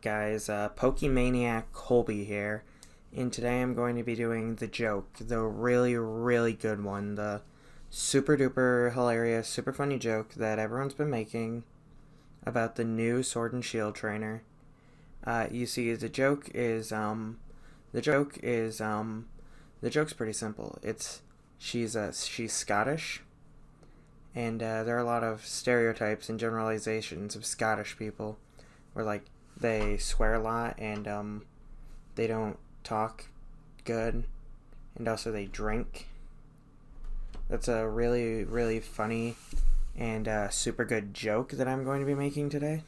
guys? Pokemaniac Colby here, and today I'm going to be doing the joke, the really, really good one, the super duper hilarious, super funny joke that everyone's been making about the new Sword and Shield trainer. You see, the joke's pretty simple. She's Scottish, and there are a lot of stereotypes and generalizations of Scottish people, where like they swear a lot and they don't talk good, and also they drink. That's a really, really funny and super good joke that I'm going to be making today.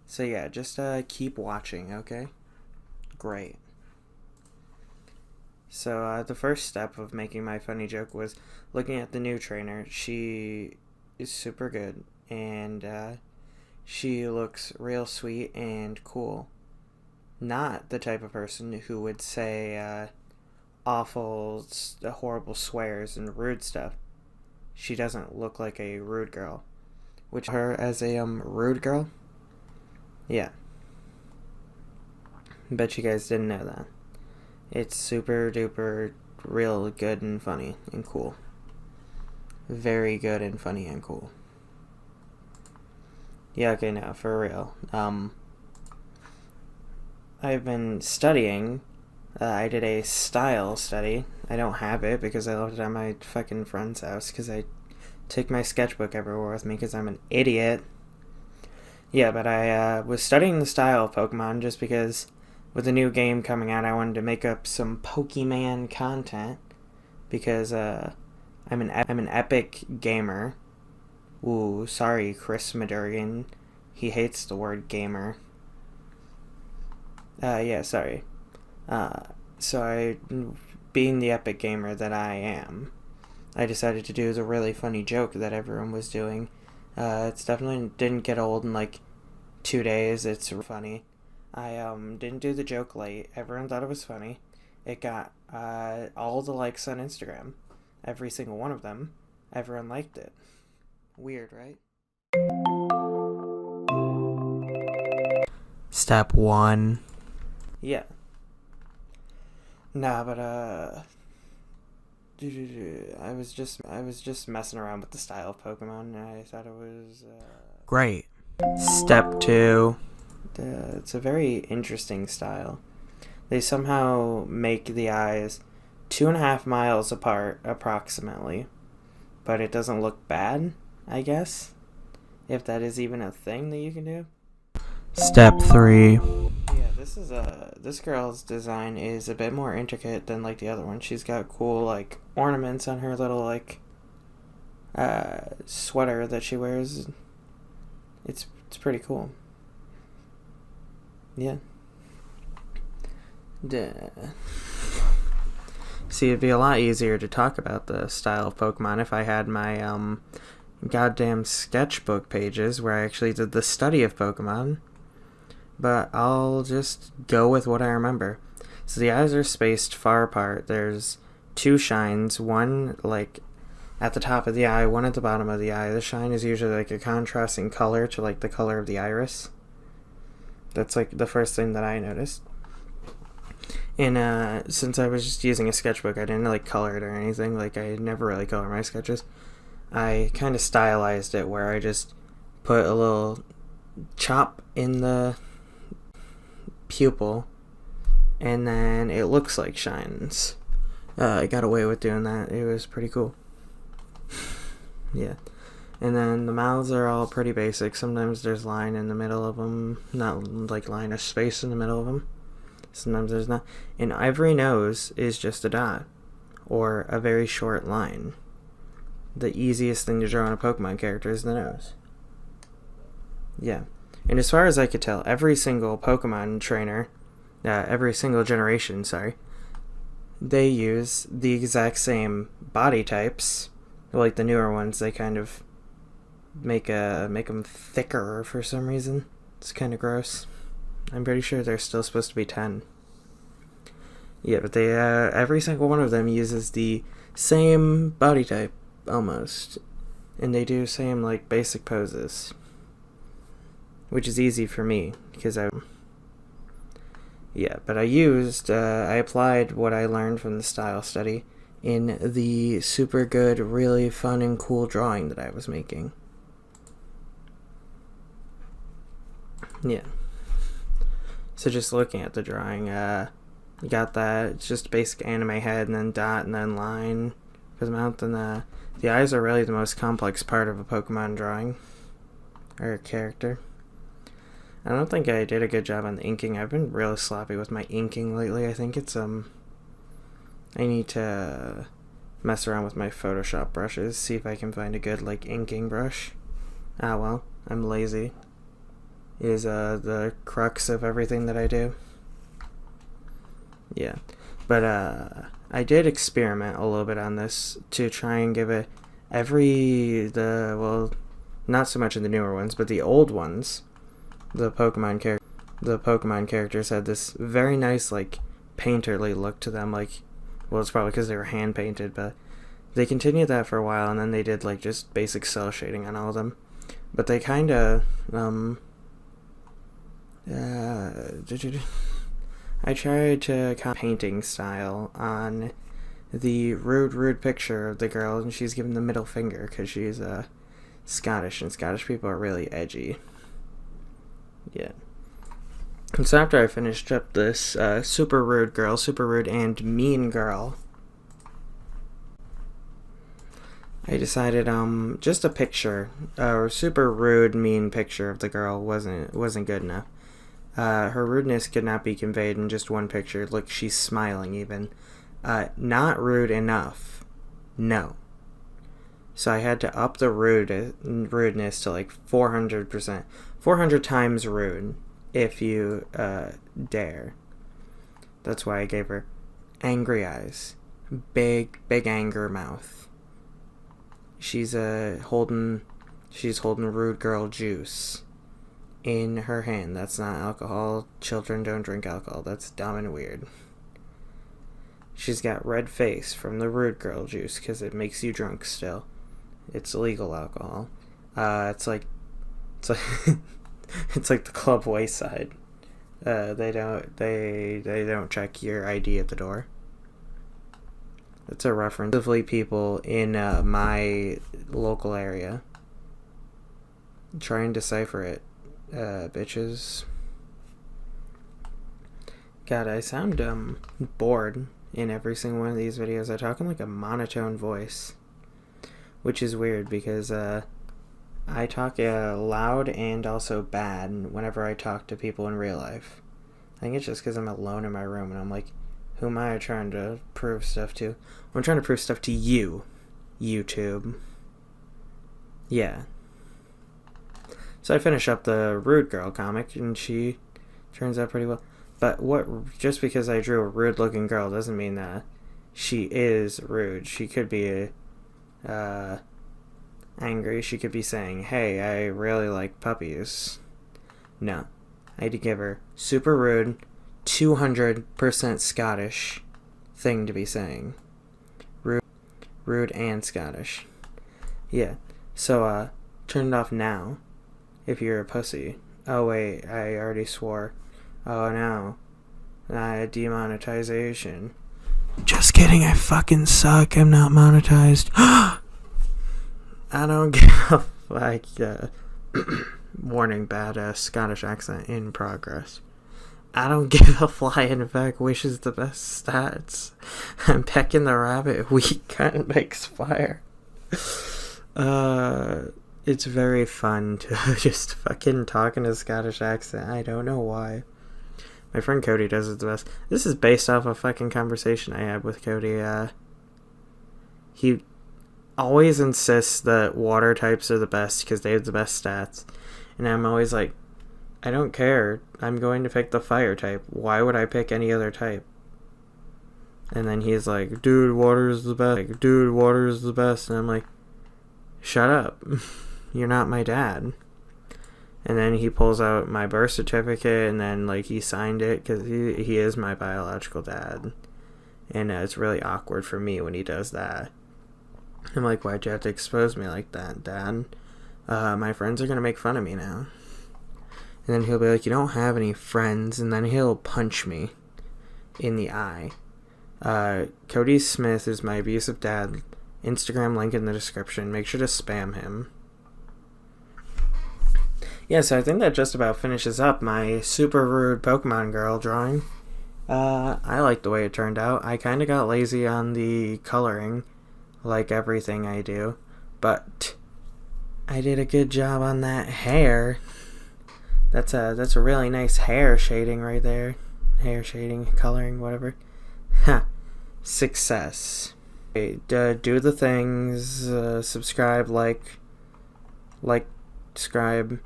So yeah, just keep watching, okay? Great. So the first step of making my funny joke was looking at the new trainer. She is super good, and she looks real sweet and cool. Not the type of person who would say awful, horrible swears and rude stuff. She doesn't look like a rude girl. Which her as a rude girl? Yeah. Bet you guys didn't know that. It's super duper real good and funny and cool. Very good and funny and cool. Yeah, okay, now for real. I've been studying. I did a style study. I don't have it because I left it at my fucking friend's house because I take my sketchbook everywhere with me because I'm an idiot. Yeah, but I was studying the style of Pokemon just because with the new game coming out, I wanted to make up some Pokemon content because I'm an epic gamer. Ooh, sorry, Chris Madurian. He hates the word gamer. Yeah, sorry. So being the epic gamer that I am, I decided to do the really funny joke that everyone was doing. It's definitely didn't get old in like 2 days. It's funny. I didn't do the joke late. Everyone thought it was funny. It got all the likes on Instagram. Every single one of them. Everyone liked it. Weird, right? Step 1. Yeah. Nah, but I was just messing around with the style of Pokemon, and I thought it was great. Step 2. It's a very interesting style. They somehow make the eyes 2.5 miles apart, approximately, but it doesn't look bad, I guess, if that is even a thing that you can do. Step 3. Yeah, this girl's design is a bit more intricate than like the other one. She's got cool like ornaments on her little like sweater that she wears. It's pretty cool. Yeah. See, it'd be a lot easier to talk about the style of Pokemon if I had my goddamn sketchbook pages where I actually did the study of Pokemon. But I'll just go with what I remember. So the eyes are spaced far apart. There's 2 shines, one like at the top of the eye, one at the bottom of the eye. The shine is usually like a contrasting color to like the color of the iris. That's like the first thing that I noticed. And since I was just using a sketchbook, I didn't like color it or anything. Like I never really color my sketches. I kind of stylized it where I just put a little chop in the pupil, and then it looks like shines. I got away with doing that. It was pretty cool. Yeah. And then the mouths are all pretty basic. Sometimes there's line in the middle of them, not like line of space in the middle of them. Sometimes there's not. And every nose is just a dot or a very short line. The easiest thing to draw on a Pokemon character is the nose. Yeah. And as far as I could tell, every single Pokemon trainer, every single generation, they use the exact same body types. Like the newer ones, they kind of make them thicker for some reason. It's kind of gross. I'm pretty sure they're still supposed to be 10. Yeah, but they every single one of them uses the same body type almost, and they do same like basic poses, which is easy for me because Yeah, but I applied what I learned from the style study in the super good, really fun and cool drawing that I was making. Yeah. So just looking at the drawing, you got that. It's just basic anime head and then dot and then line for the mouth, and the eyes are really the most complex part of a Pokemon drawing or a character. I don't think I did a good job on the inking. I've been really sloppy with my inking lately. I think it's I need to mess around with my Photoshop brushes, see if I can find a good like inking brush. Ah well, I'm lazy. Is the crux of everything that I do. Yeah. But I did experiment a little bit on this to try and give it not so much in the newer ones, but the old ones, the Pokemon characters had this very nice like painterly look to them. Like, well, it's probably because they were hand painted, but they continued that for a while, and then they did like just basic cell shading on all of them. But they kind of I tried to painting style on the rude picture of the girl, and she's giving the middle finger because she's Scottish, and Scottish people are really edgy. Yeah. And so after I finished up this super rude girl, super rude and mean girl, I decided just a picture, a super rude, mean picture of the girl wasn't good enough. Her rudeness could not be conveyed in just one picture. Look, she's smiling even. Not rude enough. No. So I had to up the rudeness to like 400%. 400 times rude, if you dare. That's why I gave her angry eyes. Big anger mouth. She's holding rude girl juice in her hand. That's not alcohol. Children don't drink alcohol. That's dumb and weird. She's got red face from the rude girl juice because it makes you drunk still. It's illegal alcohol. It's like it's like the Club Wayside. They don't check your ID at the door. It's a reference to people in my local area. Try and decipher it, bitches. God, I sound bored in every single one of these videos. I talk in like a monotone voice, which is weird because I talk loud and also bad whenever I talk to people in real life. I think it's just because I'm alone in my room and I'm like, who am I trying to prove stuff to? I'm trying to prove stuff to you, YouTube. Yeah. So I finish up the Rude Girl comic, and she turns out pretty well. But just because I drew a rude-looking girl doesn't mean that she is rude. She could be angry. She could be saying, hey, I really like puppies. No. I had to give her super rude, 200% Scottish thing to be saying. Rude and Scottish. Yeah. So, turn it off now if you're a pussy. Oh, wait, I already swore. Oh, no. Demonetization. Just kidding, I fucking suck. I'm not monetized. I don't give a fuck. Warning, bad Scottish accent in progress. I don't give a flying fuck. Wishes the best stats. I'm pecking the rabbit. Weak kind makes fire. It's very fun to just fucking talk in a Scottish accent. I don't know why. My friend Cody does it the best. This is based off a fucking conversation I had with Cody. He always insists that water types are the best because they have the best stats. And I'm always like, I don't care. I'm going to pick the fire type. Why would I pick any other type? And then he's like, dude, water is the best. Like, dude, water is the best. And I'm like, shut up. You're not my dad. And then he pulls out my birth certificate, and then like he signed it because he is my biological dad. And it's really awkward for me when he does that. I'm like, why'd you have to expose me like that, Dad? My friends are going to make fun of me now. And then he'll be like, you don't have any friends. And then he'll punch me in the eye. Cody Smith is my abusive dad. Instagram link in the description. Make sure to spam him. Yeah, so I think that just about finishes up my super rude Pokemon girl drawing. I like the way it turned out. I kind of got lazy on the coloring, like everything I do. But I did a good job on that hair. That's a really nice hair shading right there. Hair shading, coloring, whatever. Ha! Success. Okay, do the things. Subscribe, like, subscribe.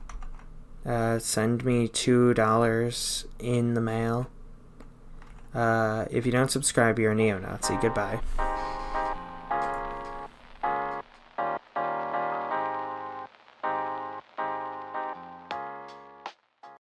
Send me $2 in the mail. If you don't subscribe, you're a neo-Nazi. Goodbye.